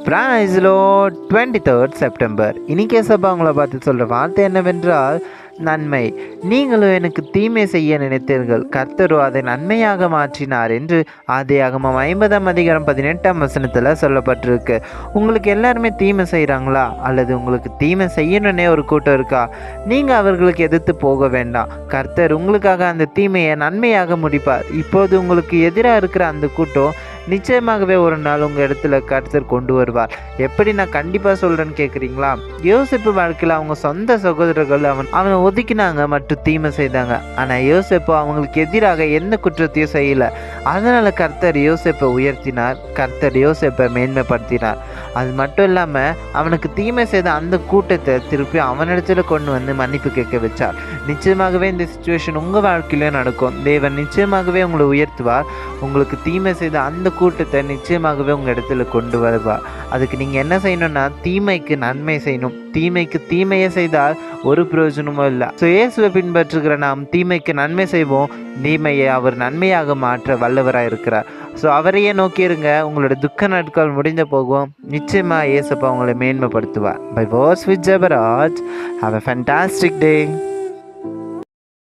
Price Lord 23rd September. இன்னைக்கு ஏசப்பா உங்களை பார்த்து சொல்கிற வார்த்தை என்னவென்றால், நன்மை. நீங்களும் எனக்கு தீமை செய்ய நினைத்தீர்கள், கர்த்தரோ அதை நன்மையாக மாற்றினார் என்று ஆதியாகமம் 50:18 சொல்லப்பட்டிருக்கு. உங்களுக்கு எல்லாருமே தீமை செய்கிறாங்களா? அல்லது உங்களுக்கு தீமை செய்யணுன்னே ஒரு கூட்டம் இருக்கா? நீங்கள் அவர்களுக்கு எதிர்த்து போக வேண்டாம். கர்த்தர் உங்களுக்காக அந்த தீமையை நன்மையாக முடிப்பார். இப்போது உங்களுக்கு எதிராக இருக்கிற அந்த கூட்டம் நிச்சயமாகவே ஒரு நாள் உங்கள் இடத்துல கர்த்தர் கொண்டு வருவார். எப்படி நான் கண்டிப்பாக சொல்கிறேன்னு கேட்குறீங்களா? யோசேப்பு வாழ்க்கையில் அவங்க சொந்த சகோதரர்கள் அவனை ஒதுக்கினாங்க மற்றும் தீமை செய்தாங்க. ஆனால் யோசேப்பு அவங்களுக்கு எதிராக எந்த குற்றத்தையும் செய்யலை. அதனால் கர்த்தர் யோசேப்பை உயர்த்தினார், கர்த்தர் யோசேப்பை மேன்மைப்படுத்தினார். அது மட்டும் இல்லாமல் அவனுக்கு தீமை செய்த அந்த கூட்டத்தை திருப்பி அவனிடத்துல கொண்டு வந்து மன்னிப்பு கேட்க வச்சார். நிச்சயமாகவே இந்த சிச்சுவேஷன் உங்கள் வாழ்க்கையிலும் நடக்கும். தேவன் நிச்சயமாகவே உங்களை உயர்த்துவார். உங்களுக்கு தீமை செய்த அந்த கூட்டத்தை நிச்சயமாகவே உங்கள் இடத்துல கொண்டு வருவார். அதுக்கு நீங்கள் என்ன செய்யணும்னா, தீமைக்கு நன்மை செய்யணும். தீமைக்கு தீமையை செய்தால் ஒரு பிரயோஜனமும் இல்லை. ஸோ இயேசுவை பின்பற்றுகிற நாம் தீமைக்கு நன்மை செய்வோம். தீமையை அவர் நன்மையாக மாற்ற வல்லவராக இருக்கிறார். ஸோ அவரையே நோக்கியிருங்க. உங்களோட துக்க நாட்கள் முடிந்த போகும். நிச்சயமாக இயேசப்பா உங்களை மேன்மைப்படுத்துவார். Bye was with Jebaraj. Have a fantastic day.